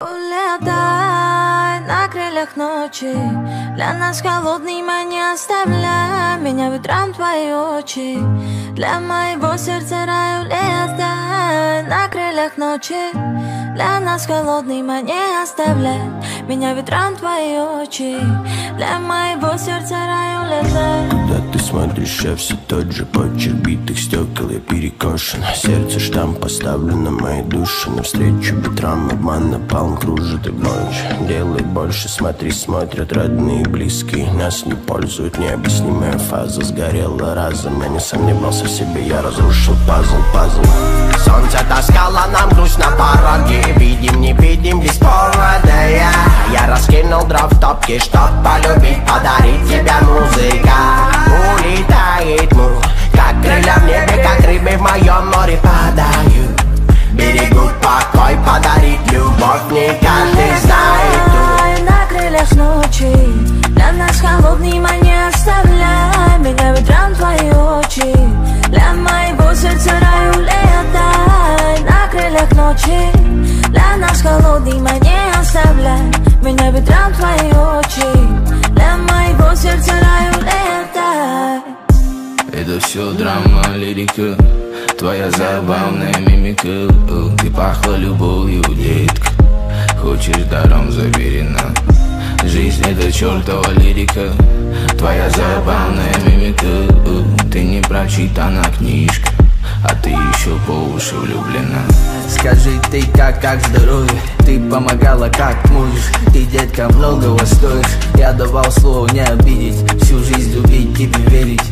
Улетай на крыльях ночи, для нас холодным, не оставляй меня ветром твои очи. Для моего сердца рай, улетай на крыльях ночи, для нас холодным, не оставляй меня ветром твои очи. Для моего сердца рай, улетай. Когда ты смотришь, я все тот же почерк битых стекол, я перекошен. Сердце штамп поставлен на моей душе. Навстречу ветрам обман напалм кружит и больше. Делай больше, смотри, смотрят родные и близкие. Нас не пользуют, необъяснимая фаза. Сгорела разом, я не сомневался в себе, я разрушил пазл. Солнце таскало нам грусть на пороге. Видим, не видим, без повода. Я раскинул дров в топке, чтоб полюбить, подарить тебе музыка. Улетает мух, как крылья в небе, как рыбы в моем море падают. Берегут покой, подарить любовь не каждый знает. На крыльях ночи, для нас холодным, не оставляй меня ветром твои очи. Для моего сердца рай, улетай на крыльях ночи, для нас холодным, не оставляй меня ветром твои очи. Для моего сердца рай, улетай. Это все драма, лирика, твоя забавная мимика. Ты пахла любовью, детка, хочешь даром заверена. Жизнь это чертова лирика, твоя забавная мимика. Ты не прочитана книжка, а ты еще по уши влюблена. Скажи ты как здоровье, ты помогала как можешь. Ты, детка, многого стоишь. Я давал слово не обидеть, всю жизнь любить, тебе верить.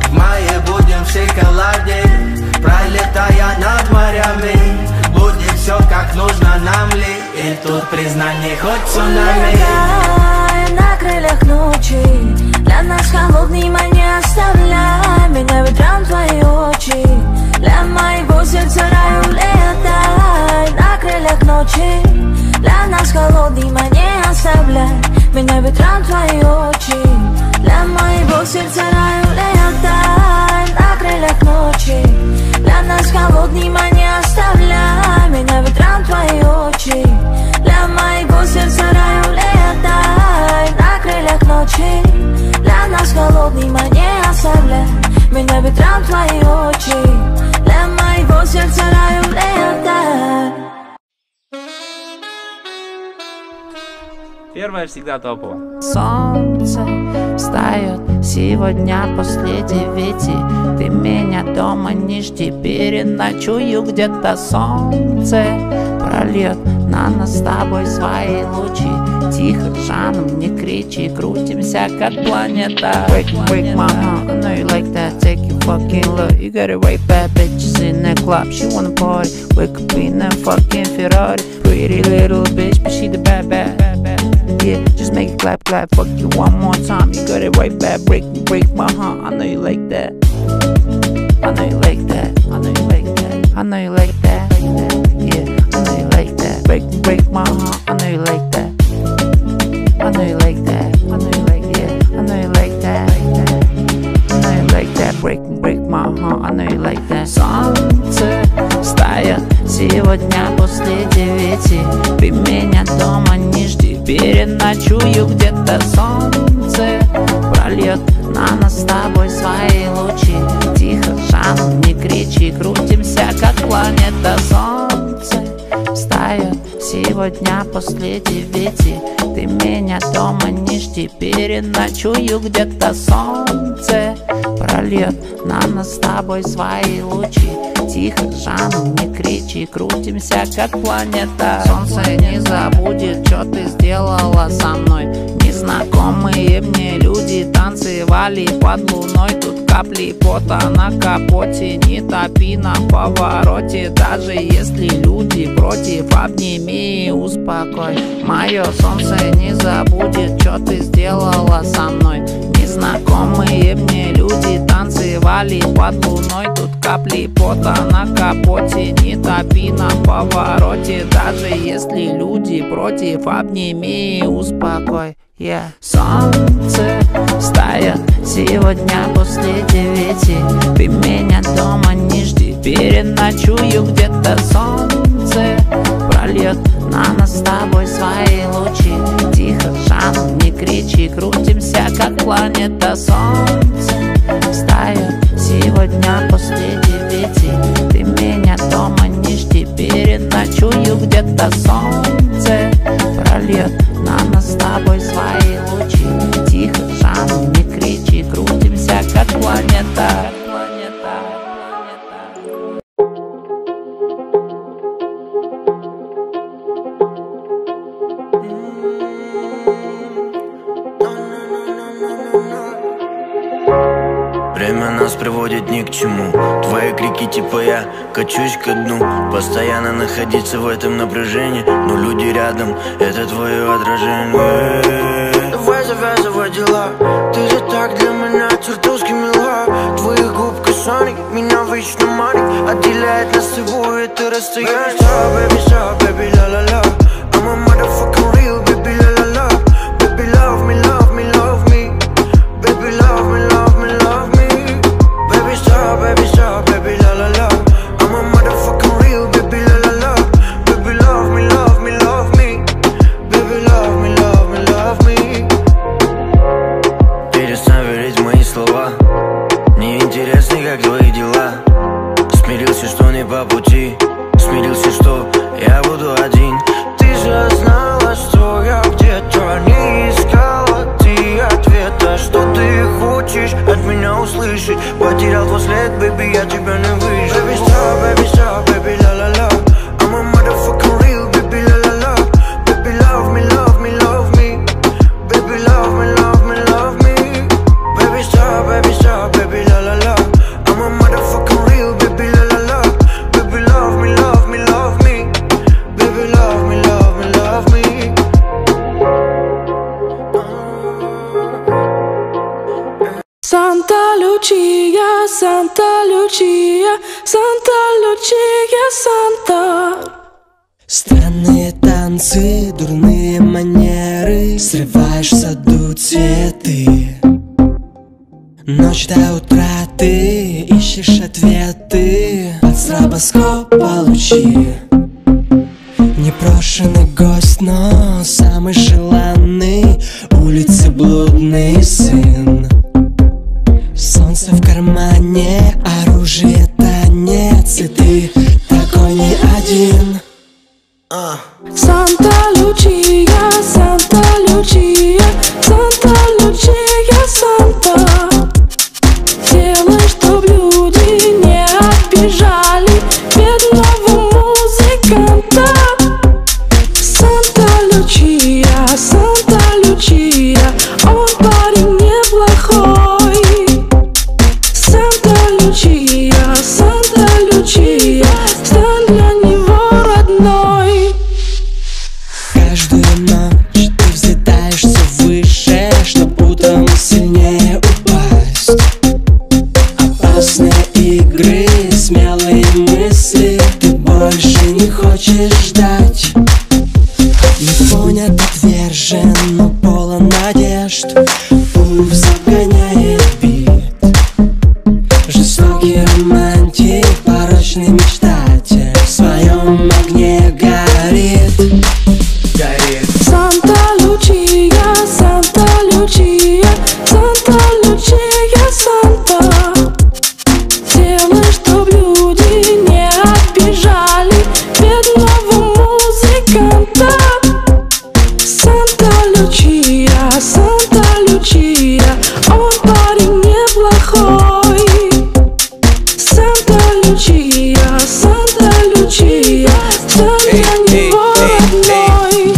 В мае будем в шоколаде, пролетая над морями. Будет все как нужно нам ли, и тут признание хоть цунами. Улетай на крыльях ночи, для нас холодным, не оставляй меня ветром твои очи. Для моего сердца рай, улетай на крыльях ночи, для нас холодным, не оставляй меня ветром твои очи. Для моего сердца рай, улетай на крыльях ночи, для нас холодным, не оставляй меня ветром твои очи. Для моего сердца рай, улетай на крыльях ночи, для нас холодным, не оставляй меня ветром твои очи. Для моего сердца рай, улетай. Первая всегда топовая. Солнце встает сегодня после 9. Ты меня дома не жди, переночую где-то. Солнце прольет на нас с тобой свои лучи. Тихо, жаном, не кричи, крутимся как планета. Break my heart, I know you like that. Take your fucking look, you got it right bad bitches in the club. She wanna party, wake up in that fucking Ferrari. Pretty little bitch, but she the bad. Yeah, just make it clap, fuck you one more time. You got it right back, break my heart. I know you like that. I know you like that. I know you like that. I know you like that. Yeah, I know you like that. Break my heart. I know you like that. I know you like that. I know you like, yeah. I know you like that. I know you like that. Break my heart. I know you like that. Солнце встает сегодня после 9. Ты меня дома не жди, переночую где-то. Солнце прольет на нас с тобой свои лучи. Тихо, жаном, не кричи, крутимся как планета. Солнце встает сегодня после 9. Ты меня дома не жди, переночую где-то. Солнце прольет на нас с тобой свои лучи. Тихо, жаном, не кричи, крутимся как планета. Солнце не забудет, что ты сделала со мной. Незнакомые мне люди танцевали под луной. Тут капли пота на капоте, не топи на повороте. Даже если люди против, обними и успокой. Мое солнце не забудет, что ты сделала со мной. Незнакомые мне люди танцевали под луной. Тут капли пота на капоте, не топи на повороте. Даже если люди против, обними и успокой. Yeah. Солнце встает сегодня после 9. Ты меня дома не жди, переночую где-то. Солнце прольет на нас с тобой свои лучи. Тихо, Жанна, не кричи, крутимся, как планета Солнце. Встает сегодня после 9. Ты меня дома не жди, переночую где-то. Солнце прольет на нас с тобой свои лучи. Тихо, Жанна, не кричи, крутимся, как планета. Время нас приводит ни к чему. Твои крики типа я качусь ко дну. Постоянно находиться в этом напряжении, но люди рядом, это твое отражение. Давай завязывай дела, ты же так для меня чертовски мила. Твоих губ касаний меня вечно манит, отделяет нас с тобой это расстояние. Baby stop, baby la la la. I'm a motherfucking real, baby la la la. Baby love me, love me, love me. Baby love me, love me, love me. Baby stop, baby la la la. I'm a motherfucking real, baby la la la. Baby love me, love me, love me. Baby love me, love me, love me. Перестань верить в мои слова. Мне интересно, как твои дела. Смирился, что не по пути. Смирился, что я буду один. Ты же знала, что я где-то не искала ты ответа. Что ты хочешь от меня услышать? Потерял твой след, baby, я тебя не вижу. Baby stop, baby la la la. I'm a motherfucking real, baby la la la. Baby love me, love me, love me. Baby love me, love me, love me. Baby stop, baby la la la. I'm a motherfucking real, baby la la la. Baby love me, love me, love me. Baby love me, love me, love me. Santa Lucia, Santa Lucia, Santa Lucia, Santa. Странные танцы, дурные манеры, срываешь в саду цветы. Ночь до утра ты ищешь ответы, от стробоскопа лучи. Непрошенный гость, но самый желанный, улицы блудный сын. Солнце в кармане, оружие танец, и ты такой не один. Santa Lucia, Santa Lucia, Santa Lucia, Santa. Делай, чтоб люди не обижали бедного музыканта. Santa Lucia, Santa Lucia, он парень неплохой. Santa Lucia, Santa Lucia, стань для него родной. Каждую ночь ты взлетаешься выше, чтоб утром сильнее упасть. Опасные игры, смелые мысли, ты больше не хочешь ждать. Не понят, отвержен, но полон надежд. Пульс загоняет бит. Жестокий романтик, порочный мечтатель, в своем огне горит. Santa Lucia, Santa Lucia, Santa Lucia, Santa. Делай, чтоб люди не обижали бедного музыканта. Santa Lucia, Santa Lucia, он парень неплохой. Santa Lucia, Santa Lucia, стань для него родной.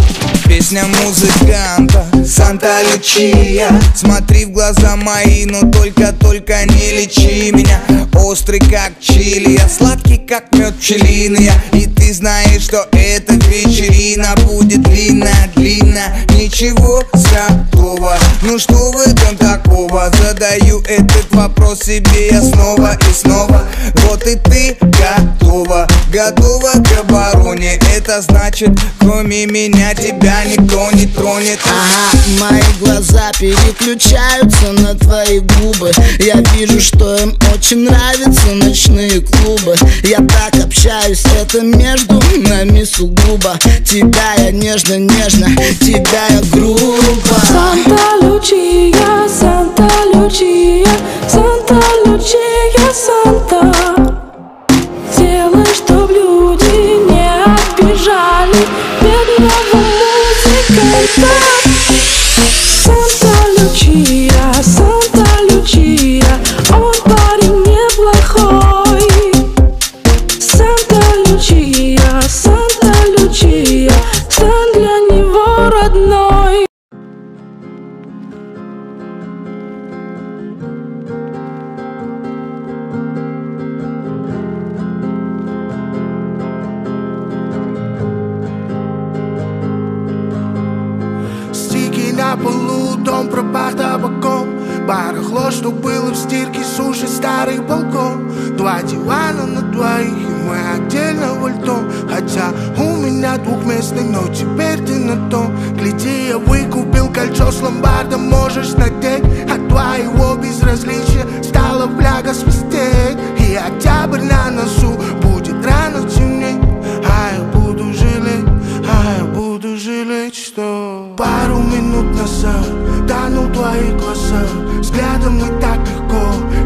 Песня музыканта Санта Лючия. Смотри в глаза мои, но только не лечи меня. Острый как чили, я сладкий как мед пчелиный. И ты знаешь, что эта вечерина будет длинная. Ничего святого, ну что в этом такого? Задаю этот вопрос себе я снова и снова. Вот и ты готова, готова к обороне. Это значит, кроме меня тебя никто не тронет. Ага, мои глаза переключаются на твои губы. Я вижу, что им очень нравятся ночные клубы. Я так общаюсь, это между нами сугубо. Тебя я нежно-нежно, тебя я грубо. Санта Лучия, Санта Лучия, Санта Лучия, Санта. Сделай, чтоб люди не обижали бедного музыканта. Санта Лучия, Санта Лучия, он парень неплохой. Санта Лучия, Санта Лучия, стань для него родной. Стики на полу, дом пропах табаком. Барахло, что было в стирке, суши, старый балкон. Два дивана на двоих, и мы отдельно вольтом. Хотя у меня двухместный, но теперь ты на том. Гляди, я выкупил кольцо с ломбардом, можешь надеть. От твоего безразличия стала фляга свистеть. И октябрь на носу, будет рано темнеть. А я буду жалеть, а я буду жалеть, что пару минут назад тонул в твоих глазах. Взглядом не так легко,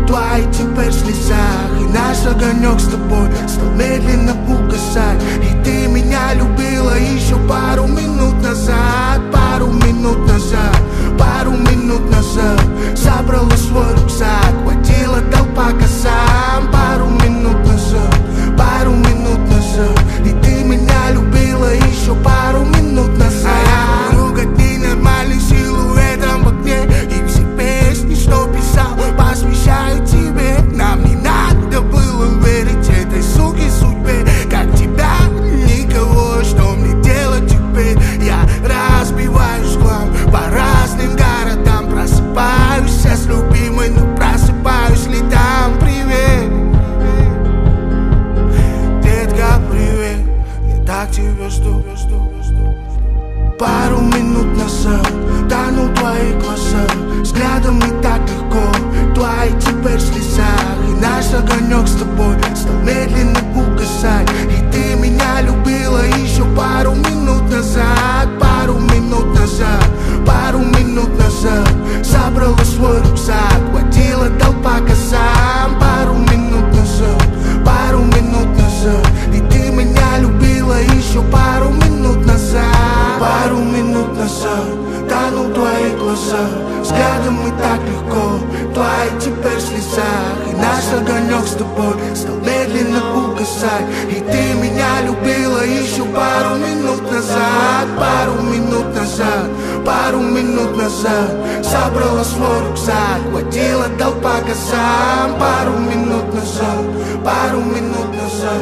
твои теперь в слезах. И наш огонек с тобой стал медленно угасать. И ты меня любила еще пару минут назад. Пару минут назад, пару минут назад. Собрала свой рюкзак, водила толпа косам. Пару минут назад, пару минут назад. И ты меня любила еще пару минут назад. Ругать ненормальный силуэтом в окне. И все песни, что писал, посвящаю тебе. Нам не надо было верить этой суке судьбе. Как тебя, никого, что мне делать теперь? Я разбиваюсь в хлам по разным городам. Просыпаюсь я с любимой, но просыпаюсь ли там? Привет, детка, привет. Я так тебя жду. Пару минут назад тонул в твоих глазах. Взглядом не так легко, твои теперь в слезах. И наш огонек с тобой стал медленно угасать. И ты меня любила еще пару минут назад. Пару минут назад, пару минут назад. Собрала свой рюкзак, водила толпа косам. Пару минут назад, пару минут назад. И ты меня любила еще пару минут назад. Пару минут назад тонул в твоих глазах. Взглядом не так легко, твои теперь в слезах. И наш огонек с тобой стал медленно угасать. И ты меня любила еще пару минут назад. Пару минут назад, пару минут назад. Собрала свой рюкзак, водила толпа косам. Пару минут назад, пару минут назад.